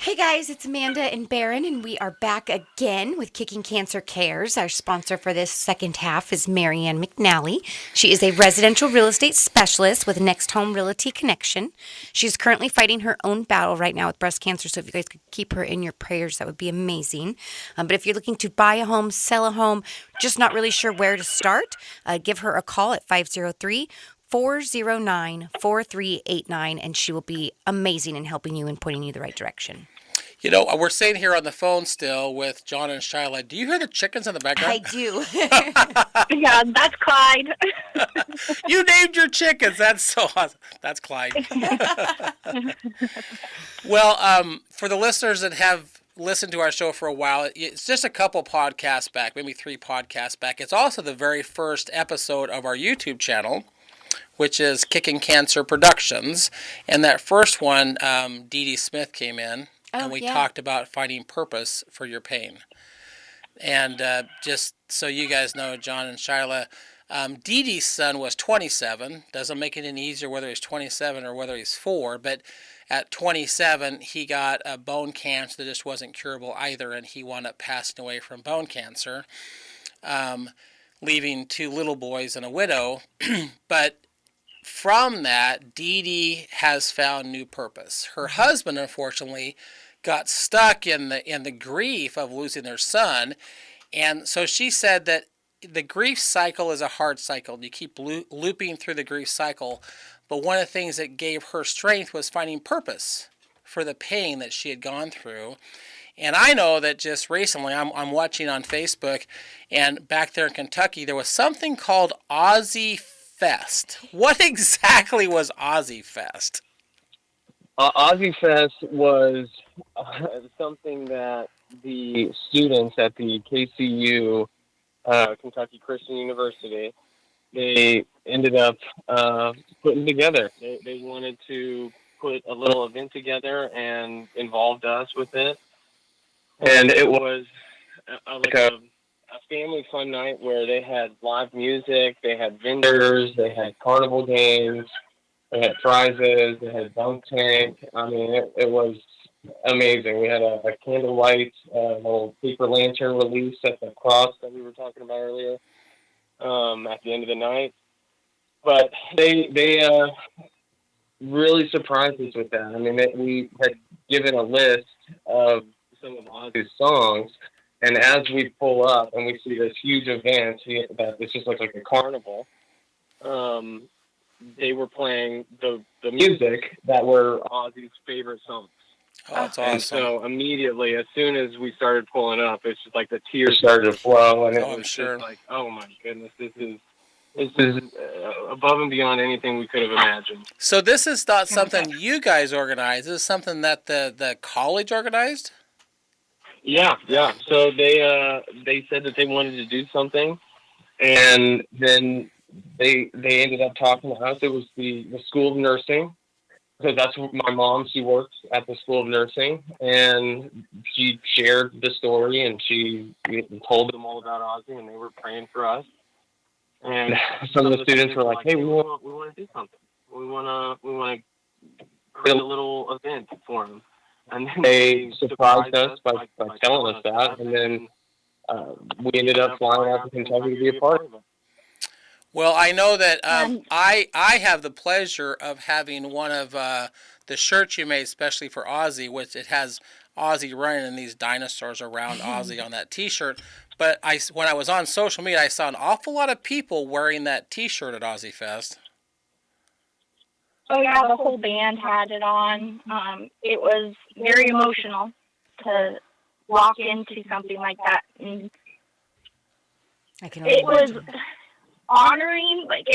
Hey guys, it's Amanda and Barron, and we are back again with Kickin'Cancer Cares. Our sponsor for this second half is Marianne McNally. She is a residential real estate specialist with Next Home Realty Connection. She's currently fighting her own battle right now with breast cancer, so if you guys could keep her in your prayers, that would be amazing. But if you're looking to buy a home, sell a home, just not really sure where to start, give her a call at 503-409-4389, and she will be amazing in helping you and pointing you the right direction. You know, we're sitting here on the phone still with John and Chyla. Do you hear the chickens in the background? I do. Yeah, that's Clyde. You named your chickens. That's so awesome. That's Clyde. Well, for the listeners that have listened to our show for a while, it's just a couple podcasts back, maybe 3 podcasts back. It's also the very first episode of our YouTube channel, which is Kickin'Cancer Productions. And that first one, Dee Dee Smith came in. And we talked about finding purpose for your pain. And just so you guys know, John and Chyla, Dee Dee's son was 27. Doesn't make it any easier whether he's 27 or whether he's 4. But at 27, he got a bone cancer that just wasn't curable either. And he wound up passing away from bone cancer, leaving 2 little boys and a widow. But from that, Dee Dee has found new purpose. Her husband, unfortunately, got stuck in the grief of losing their son, and so she said that the grief cycle is a hard cycle. You keep looping through the grief cycle, but one of the things that gave her strength was finding purpose for the pain that she had gone through. And I know that just recently, I'm watching on Facebook, and back there in Kentucky, there was something called OzzyFest. What exactly was OzzyFest? OzzyFest was something that the students at the KCU, Kentucky Christian University, they ended up putting together. They wanted to put a little event together and involved us with it. And it was like a family fun night where they had live music, they had vendors, they had carnival games, they had prizes, they had dunk tank. I mean, it was amazing. We had a candlelight, little paper lantern release at the cross that we were talking about earlier at the end of the night. But they really surprised us with that. I mean, we had given a list of some of Ozzy's songs, and as we pull up and we see this huge event that it's just like a carnival, they were playing the music that were Ozzy's favorite songs. Oh, that's awesome. And so immediately, as soon as we started pulling up, it's just like the tears started to flow, and it was just like, oh my goodness, this is above and beyond anything we could have imagined. So this is not something you guys organized. This is something that the college organized? Yeah. So they said that they wanted to do something, and then they ended up talking to us. It was the School of Nursing, because that's my mom. She works at the School of Nursing, and she shared the story, and she told them all about Ozzy, and they were praying for us. And some of the students were like, "Hey, we want to do something. We want to create a little event for him." And then they surprised us by telling us that, and then we ended up flying out to Kentucky to be a part of it. Well, I know that I have the pleasure of having one of the shirts you made especially for Ozzy, which it has Ozzy running and these dinosaurs around Ozzy on that T-shirt. But when I was on social media, I saw an awful lot of people wearing that T-shirt at OzzyFest. Oh yeah, the whole band had it on. It was very emotional to walk into something like that. And it was honoring. Like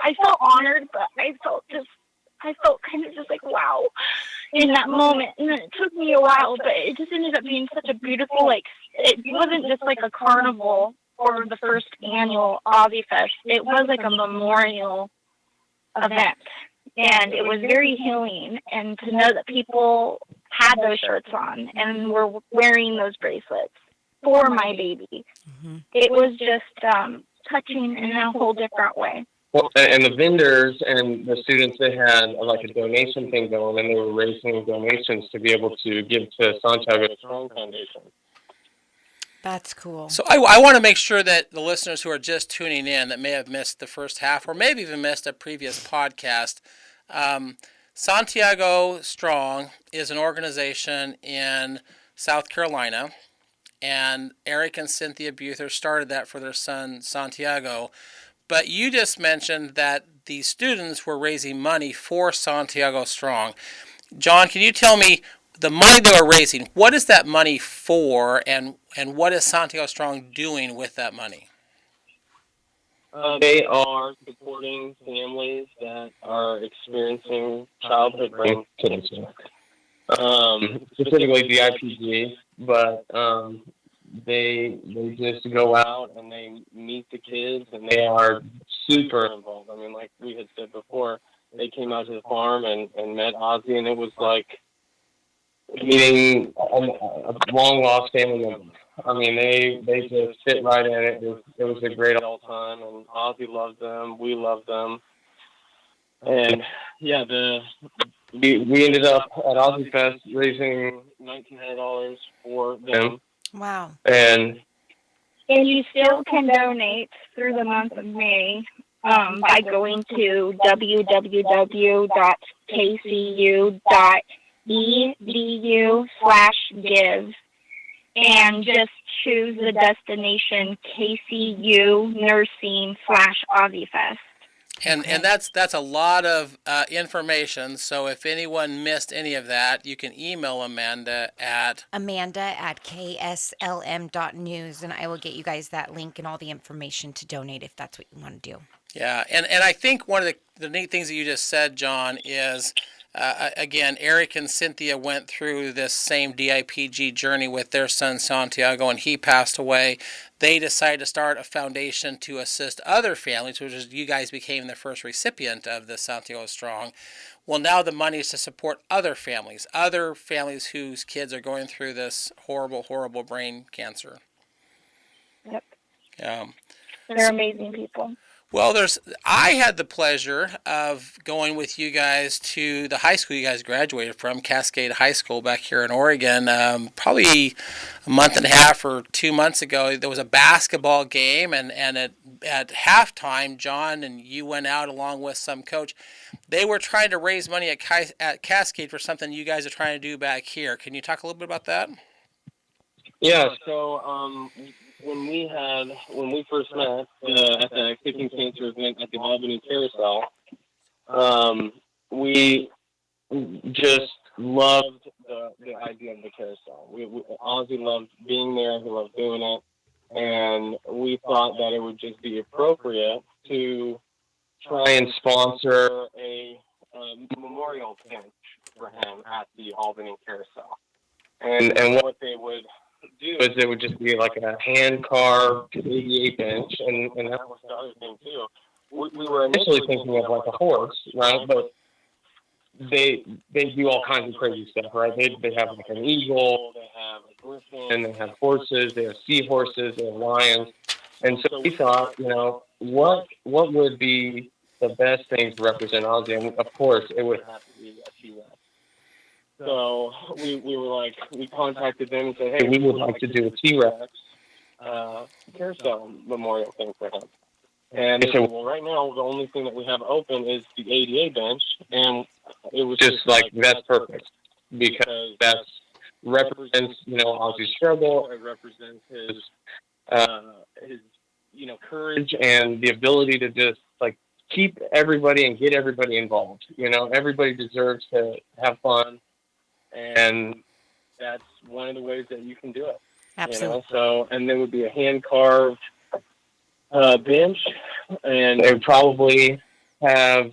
I felt honored, but I felt kind of just like wow in that moment. And then it took me a while, but it just ended up being such a beautiful, like, it wasn't just like a carnival or the first annual OzzyFest. It was like a memorial event. And it was very healing, and to know that people had those shirts on and were wearing those bracelets for my baby, it was just touching in a whole different way. Well, and the vendors and the students, they had like a donation thing going, and they were raising donations to be able to give to Santiago Strong Foundation. That's cool. So I want to make sure that the listeners who are just tuning in that may have missed the first half or maybe even missed a previous podcast, Santiago Strong is an organization in South Carolina, and Eric and Cynthia Buther started that for their son Santiago. But you just mentioned that the students were raising money for Santiago Strong. John, can you tell me the money they were raising, what is that money for, and what is Santiago Strong doing with that money? They are supporting families that are experiencing childhood brain cancer, specifically DIPG, but they just go out and they meet the kids, and they are super involved. I mean, like we had said before, they came out to the farm and met Ozzy, and it was like meeting a long-lost family member. I mean, they just fit right in it. It was a great all time, and Ozzy loved them. We loved them. And, yeah, we ended up at OzzyFest raising $1,900 for them. Wow. And you still can donate through the month of May by going to www.kcu.edu/give and just choose the destination KCU Nursing/OzzyFest. And that's a lot of information. So if anyone missed any of that, you can email Amanda at kslm.news, and I will get you guys that link and all the information to donate if that's what you want to do. Yeah, and I think one of the neat things that you just said, John, is again, Eric and Cynthia went through this same DIPG journey with their son Santiago, and he passed away. They decided to start a foundation to assist other families, which is you guys became the first recipient of the Santiago Strong. Well, now the money is to support other families whose kids are going through this horrible, horrible brain cancer. Yep. Yeah. They're amazing people. Well, I had the pleasure of going with you guys to the high school you guys graduated from, Cascade High School back here in Oregon. Probably a month and a half or 2 months ago, there was a basketball game, and at halftime, John and you went out along with some coach. They were trying to raise money at Cascade for something you guys are trying to do back here. Can you talk a little bit about that? Yeah, so when we first met at the Kickin'Cancer event at the Albany Carousel, we just loved the idea of the carousel. Ozzy loved being there. He loved doing it. And we thought that it would just be appropriate to try and sponsor a memorial bench for him at the Albany Carousel. And what they would do is it would just be like a hand-carved ADA bench, and that was the other thing, too. We were initially thinking of like a horse, right? But they do all kinds of crazy stuff, right? They have like an eagle, they have a griffin, they have horses, they have seahorses, they have lions. And so we thought, what would be the best thing to represent Ozzy? And of course, it would have to be a T-Rex. So we were like, we contacted them and said, hey, we would like to do a T-Rex carousel memorial thing for him. And they said, well, right now, the only thing that we have open is the ADA bench. And it was just like, that's perfect, because that represents, Ozzy's struggle. It represents his courage and the ability to just, like, keep everybody and get everybody involved. Everybody deserves to have fun. And that's one of the ways that you can do it. Absolutely. So, and there would be a hand-carved bench, and they would probably have,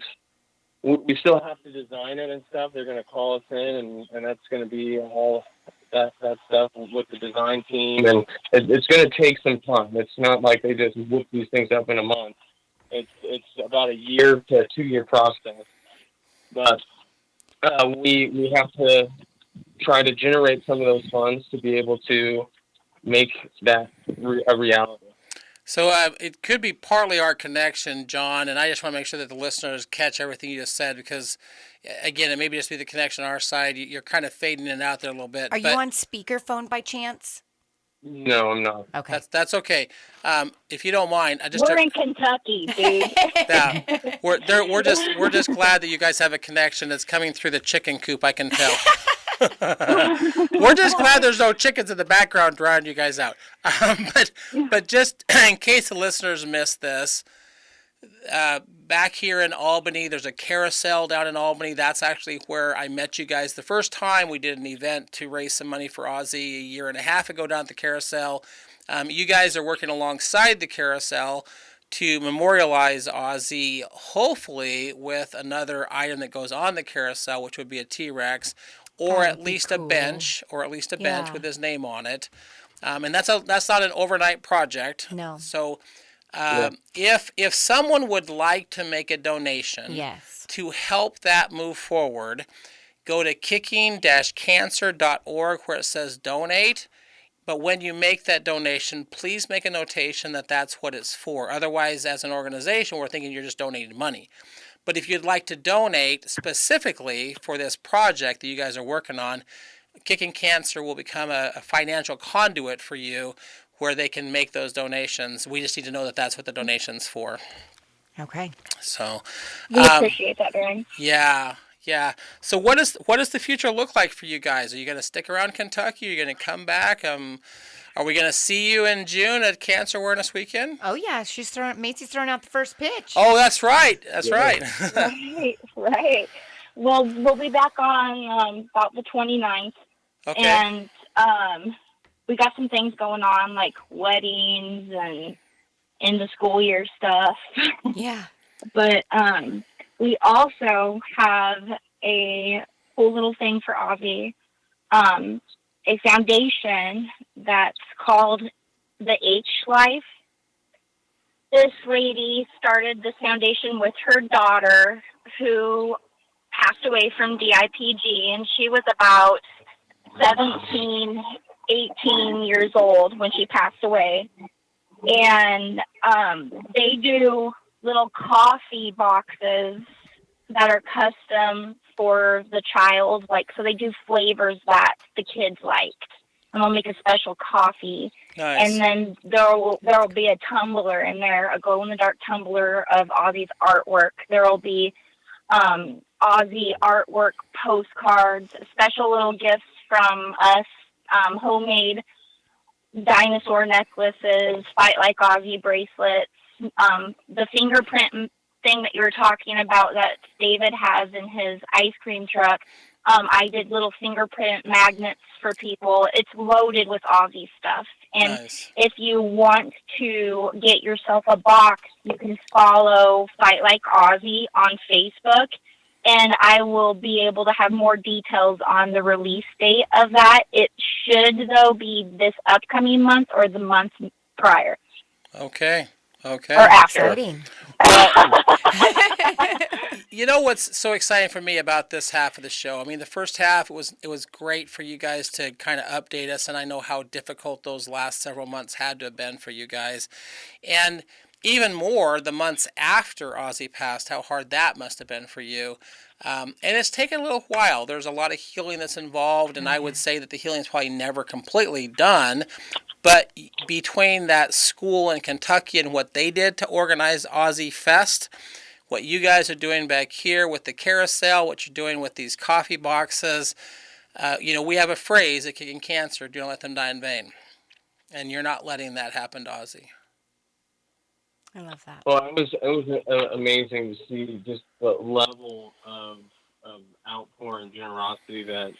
we still have to design it and stuff. They're going to call us in, and that's going to be all that stuff with the design team. And it's going to take some time. It's not like they just whip these things up in a month. It's about a year to a 2-year process. But we have to try to generate some of those funds to be able to make that a reality. So it could be partly our connection, John, and I just want to make sure that the listeners catch everything you just said because, again, it may just be the connection on our side. You're kind of fading in and out there a little bit. Are you on speakerphone by chance? No, I'm not. Okay. That's okay. If you don't mind, We're in Kentucky, dude. Yeah, we're just glad that you guys have a connection that's coming through the chicken coop. I can tell. We're just glad there's no chickens in the background drowning you guys out. But just in case the listeners missed this, back here in Albany, there's a carousel down in Albany. That's actually where I met you guys the first time. We did an event to raise some money for Ozzy a year and a half ago down at the carousel. You guys are working alongside the carousel to memorialize Ozzy, hopefully with another item that goes on the carousel, which would be a T-Rex, or at least a bench, with his name on it. And that's not an overnight project. No. So if someone would like to make a donation to help that move forward, go to kicking-cancer.org where it says donate. But when you make that donation, please make a notation that that's what it's for. Otherwise, as an organization, we're thinking you're just donating money. But if you'd like to donate specifically for this project that you guys are working on, Kicking Cancer will become a financial conduit for you where they can make those donations. We just need to know that that's what the donation's for. Okay. So We appreciate that, Baron. Yeah. So what does the future look like for you guys? Are you going to stick around Kentucky? Are you going to come back? Are we going to see you in June at Cancer Awareness Weekend? Oh yeah, Macy's throwing out the first pitch. Oh, that's right. Right. Right. Well, we'll be back on about the 29th. Okay. And we got some things going on, like weddings and end of school year stuff. Yeah. But we also have a cool little thing for Ozzy, a foundation that's called the H Life. This lady started this foundation with her daughter who passed away from DIPG, and she was about 17, 18 years old when she passed away. And they do little coffee boxes that are custom for the child, so they do flavors that the kids liked, and they'll make a special coffee. Nice. And then there'll be a tumbler in there, a glow-in-the-dark tumbler of Ozzy's artwork. There'll be Ozzy artwork postcards, special little gifts from us, homemade dinosaur necklaces, Fight Like Ozzy bracelets, the fingerprint thing that you were talking about that David has in his ice cream truck. I did little fingerprint magnets for people. It's loaded with Ozzy stuff. And Nice. If you want to get yourself a box, you can follow Fight Like Ozzy on Facebook. And I will be able to have more details on the release date of that. It should, though, be this upcoming month or the month prior. Okay. Or after. Exciting. You know what's so exciting for me about this half of the show? I mean, the first half, it was great for you guys to kind of update us, and I know how difficult those last several months had to have been for you guys. And even more, the months after Ozzy passed, how hard that must have been for you. And it's taken a little while. There's a lot of healing that's involved, and I would say that the healing is probably never completely done. But between that school in Kentucky and what they did to organize OzzyFest, what you guys are doing back here with the carousel, what you're doing with these coffee boxes, we have a phrase at Kicking Cancer, do not let them die in vain. And you're not letting that happen to Ozzy. I love that. Well, it was amazing to see just the level of outpour and generosity that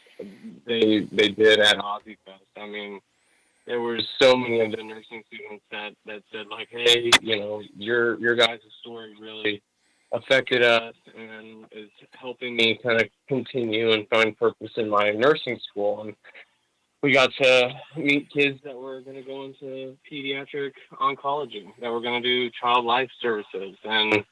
they did at OzzyFest. I mean, there were so many of the nursing students that said, like, hey, your guys' story really affected us and is helping me kind of continue and find purpose in my nursing school. And we got to meet kids that were going to go into pediatric oncology, that were going to do child life services. And,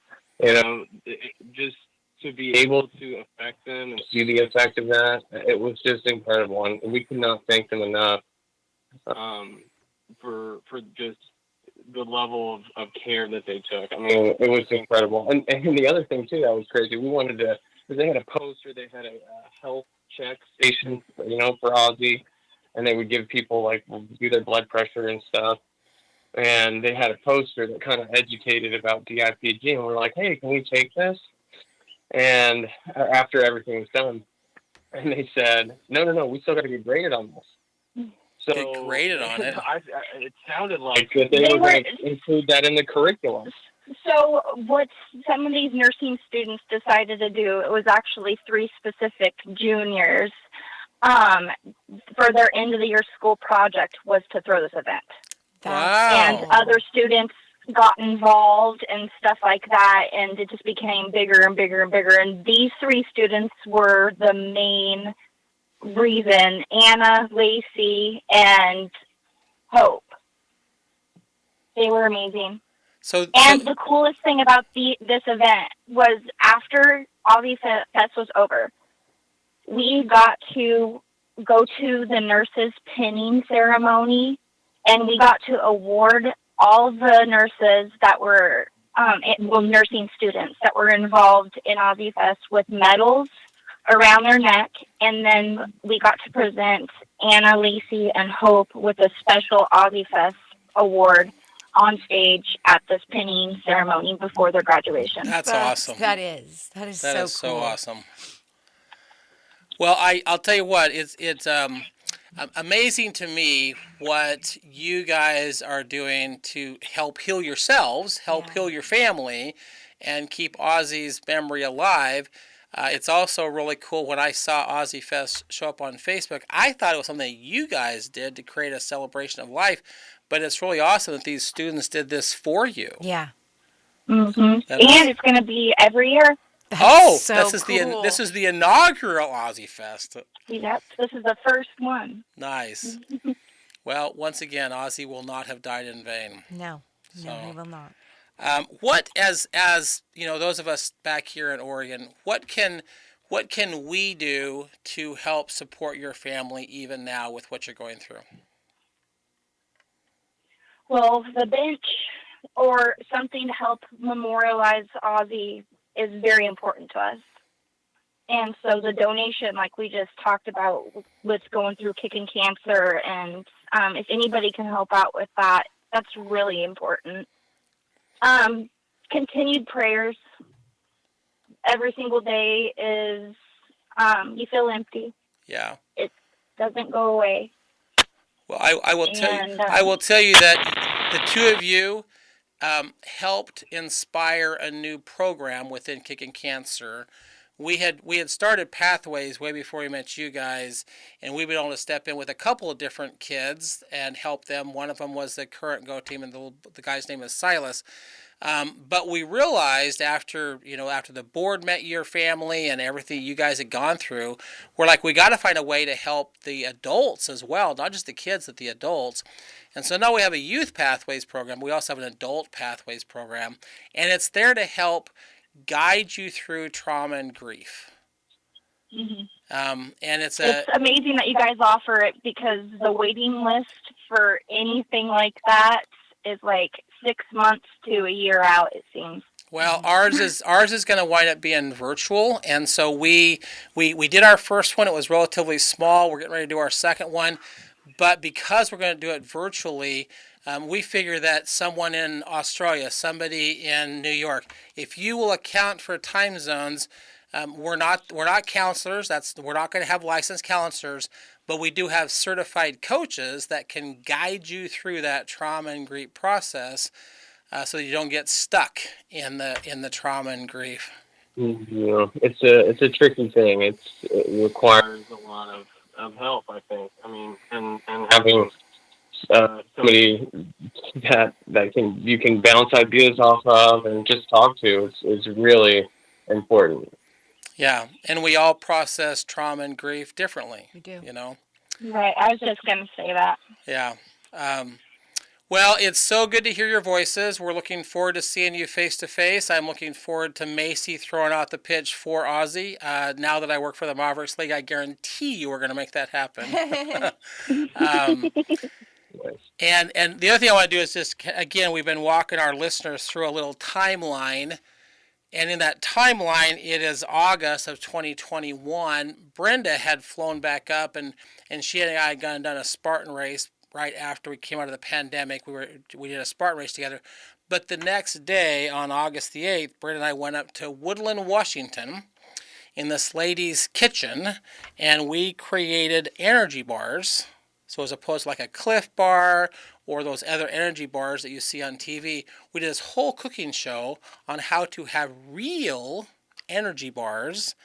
just to be able to affect them and see the effect of that, it was just incredible. And we could not thank them enough for just the level of care that they took. I mean, it was incredible. And the other thing too that was crazy. We wanted to, because they had a poster, they had a health check station, for Ozzy, and they would give people like do their blood pressure and stuff. And they had a poster that kind of educated about DIPG, and we're like, hey, can we take this? And after everything was done, and they said, no, we still got to get graded on this. So Get graded on it. It sounded like that they were going to include that in the curriculum. So what some of these nursing students decided to do, it was actually 3 specific juniors, for their end of the year school project was to throw this event. Wow. And other students got involved and stuff like that, and it just became bigger and bigger and bigger. And these 3 students were the main reason, Anna, Lacey, and Hope. They were amazing. And the coolest thing about this event was after OzzyFest was over, we got to go to the nurses' pinning ceremony, and we got to award all the nurses that were, nursing students that were involved in OzzyFest with medals around their neck, and then we got to present Anna, Lacey, and Hope with a special OzzyFest award on stage at this pinning ceremony before their graduation. That's awesome. That is so so cool. Awesome. Well, I'll tell you what, it's amazing to me what you guys are doing to help heal yourselves, heal your family, and keep Ozzy's memory alive. It's also really cool when I saw OzzyFest show up on Facebook. I thought it was something that you guys did to create a celebration of life, but it's really awesome that these students did this for you. Yeah. Mm-hmm. And it's going to be every year. That's so cool. This is the inaugural OzzyFest. Yep, this is the first one. Nice. Well, once again, Ozzy will not have died in vain. No, he will not. What as those of us back here in Oregon, what can we do to help support your family even now with what you're going through? Well, the bench or something to help memorialize Ozzy is very important to us. And so the donation, like we just talked about, with going through Kickin'Cancer, and if anybody can help out with that, that's really important. Continued prayers every single day is, you feel empty. Yeah. It doesn't go away. Well, I will tell you that the two of you helped inspire a new program within Kickin'Cancer. We had started Pathways way before we met you guys, and we've been able to step in with a couple of different kids and help them. One of them was the current Go team, and the guy's name is Silas. But we realized after the board met your family and everything you guys had gone through, we're like, we got to find a way to help the adults as well, not just the kids, but the adults. And so now we have a youth pathways program. We also have an adult pathways program, and it's there to help guide you through trauma and grief. Mm-hmm. And it's amazing that you guys offer it, because the waiting list for anything like that is like 6 months to a year out, it seems. Well, ours is going to wind up being virtual, and so we did our first one. It was relatively small. We're getting ready to do our second one, but because we're going to do it virtually, we figure that someone in Australia, somebody in New York, if you will account for time zones, we're not counselors. We're not going to have licensed counselors, but we do have certified coaches that can guide you through that trauma and grief process, so that you don't get stuck in the trauma and grief. Yeah, it's a tricky thing. It requires a lot of help, I think. I mean, and having somebody that you can bounce ideas off of and just talk to is really important. Yeah, and we all process trauma and grief differently. We do. Right, I was just going to say that. Yeah. Well, it's so good to hear your voices. We're looking forward to seeing you face to face. I'm looking forward to Macy throwing out the pitch for Ozzy. Now that I work for the Mavericks League, I guarantee you we're going to make that happen. Nice. And the other thing I want to do is just, again, we've been walking our listeners through a little timeline. And in that timeline, it is August of 2021. Brenda had flown back up, and she and I had done a Spartan race right after we came out of the pandemic. We did a Spartan race together. But the next day, on August the 8th, Brenda and I went up to Woodland, Washington, in this lady's kitchen, and we created energy bars. So as opposed to like a Cliff Bar or those other energy bars that you see on TV, we did this whole cooking show on how to have real energy bars.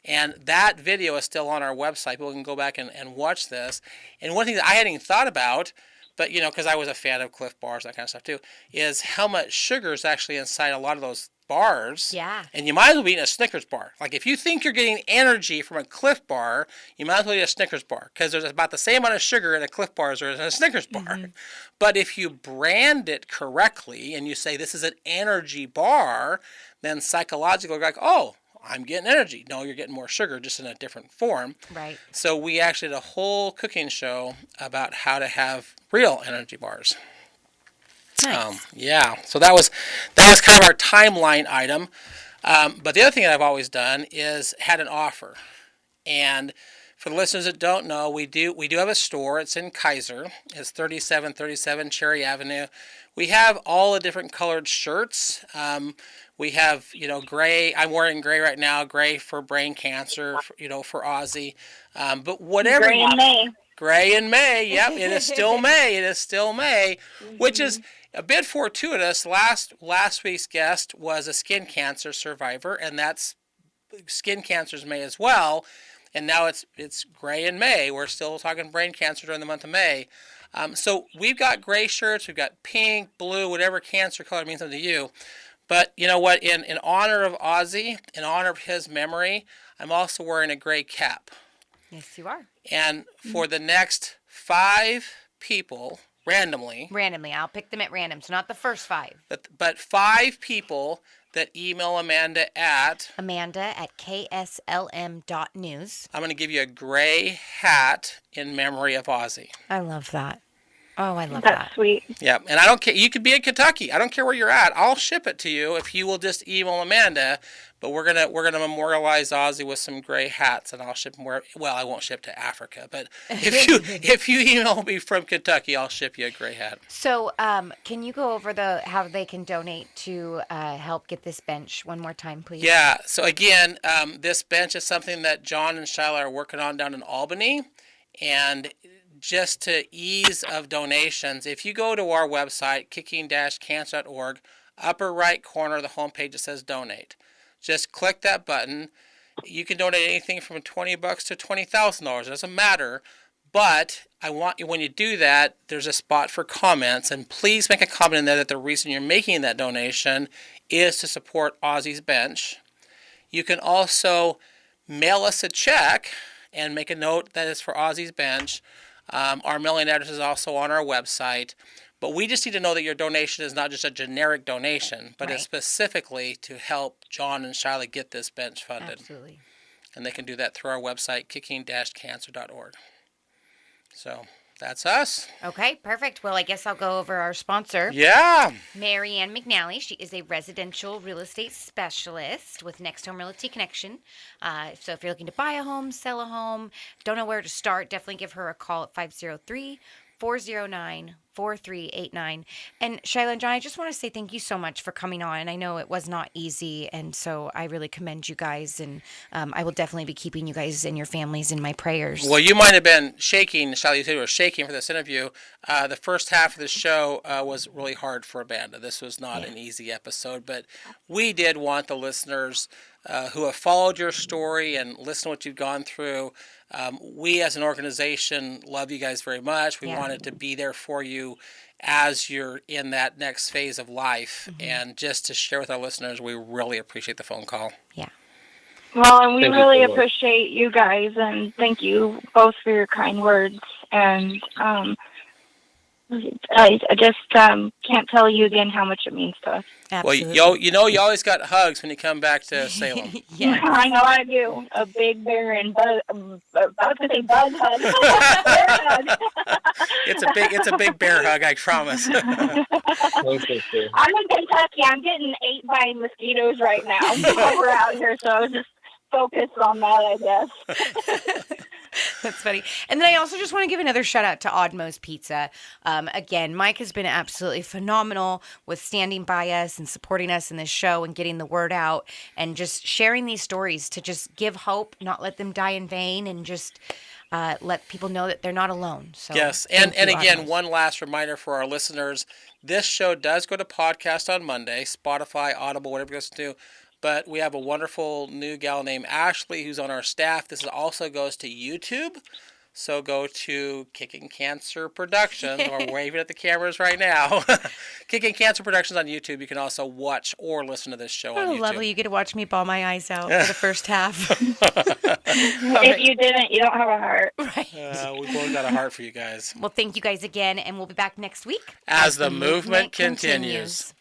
And that video is still on our website. People can go back and watch this. And one thing that I hadn't even thought about, but because I was a fan of Cliff Bars, that kind of stuff too, is how much sugar is actually inside a lot of those bars. Yeah. And you might as well be eating a Snickers bar. Like if you think you're getting energy from a Cliff Bar, you might as well eat a Snickers bar, because there's about the same amount of sugar in a Cliff Bar as there is in a Snickers bar. Mm-hmm. But if you brand it correctly and you say this is an energy bar, then psychologically you're like, oh, I'm getting energy. No, you're getting more sugar, just in a different form. Right. So we actually did a whole cooking show about how to have real energy bars. Nice. Yeah. So that was kind of our timeline item. But the other thing that I've always done is had an offer. And for the listeners that don't know, we do have a store. It's in Kaiser. It's 3737 Cherry Avenue. We have all the different colored shirts. We have, gray. I'm wearing gray right now. Gray for brain cancer, for Ozzy. But whatever. Gray in May. Gray in May. Yep, it is still May. It is still May, which is a bit fortuitous. Last week's guest was a skin cancer survivor, and that's skin cancer's May as well. And now it's gray in May. We're still talking brain cancer during the month of May. So we've got gray shirts. We've got pink, blue, whatever cancer color means something to you. But you know what? In honor of Ozzy, in honor of his memory, I'm also wearing a gray cap. Yes, you are. And for the next 5 people, randomly, I'll pick them at random, so not the first 5. But 5 people that email Amanda at KSLM.news. I'm going to give you a gray hat in memory of Ozzy. I love that. Oh, I love that. That's sweet. Yeah, and I don't care. You could be in Kentucky. I don't care where you're at. I'll ship it to you if you will just email Amanda. But we're gonna memorialize Ozzy with some gray hats, and I'll ship them where. Well, I won't ship to Africa, but if you email me from Kentucky, I'll ship you a gray hat. So, can you go over how they can donate to help get this bench one more time, please? Yeah. So again, this bench is something that John and Chyla are working on down in Albany, and just to ease of donations, if you go to our website, kicking-cancer.org, upper right corner of the homepage, it says donate. Just click that button. You can donate anything from $20 to $20,000. It doesn't matter. But I want you, when you do that, there's a spot for comments. And please make a comment in there that the reason you're making that donation is to support Ozzy's bench. You can also mail us a check and make a note that it's for Ozzy's bench. Our mailing address is also on our website. But we just need to know that your donation is not just a generic donation, but it's specifically to help John and Chyla get this bench funded. Absolutely. And they can do that through our website, kicking-cancer.org. So that's us. Okay, perfect. Well, I guess I'll go over our sponsor. Yeah. Marianne McNally. She is a residential real estate specialist with Next Home Realty Connection. So if you're looking to buy a home, sell a home, don't know where to start, definitely give her a call at 503-409-4389. And Chyla and John, I just want to say thank you so much for coming on. I know it was not easy, and so I really commend you guys, and I will definitely be keeping you guys and your families in my prayers. Well, you might have been shaking, Chyla, you said you were shaking for this interview. The first half of the show was really hard for Amanda. This was not an easy episode, but we did want the listeners who have followed your story and listened to what you've gone through. We as an organization love you guys very much. We wanted to be there for you as you're in that next phase of life. Mm-hmm. And just to share with our listeners, we really appreciate the phone call. Yeah. Well, and we really appreciate you guys, and thank you both for your kind words. And I just can't tell you again how much it means to us. Absolutely. Well, you always got hugs when you come back to Salem. Yeah, I know I do. A big bear and bug. I was going to say bug hug. Bear hug. It's a big bear hug, I promise. Okay, sure. I'm in Kentucky. I'm getting ate by mosquitoes right now while we're out here, so I was just focused on that, I guess. That's funny. And then I also just want to give another shout out to Oddmo's Pizza. Again, Mike has been absolutely phenomenal with standing by us and supporting us in this show and getting the word out and just sharing these stories to just give hope, not let them die in vain, and just let people know that they're not alone. So yes, and again, Oddmo's. one last reminder for our listeners: this show does go to podcast on Monday, Spotify, Audible, whatever it goes to. But we have a wonderful new gal named Ashlie who's on our staff. This also goes to YouTube. So go to Kickin'Cancer Productions. We're waving at the cameras right now. Kickin'Cancer Productions on YouTube. You can also watch or listen to this show on YouTube. Lovely. You get to watch me bawl my eyes out for the first half. If you didn't, you don't have a heart. Right. We've both got a heart for you guys. Well, thank you guys again, and we'll be back next week As the movement continues.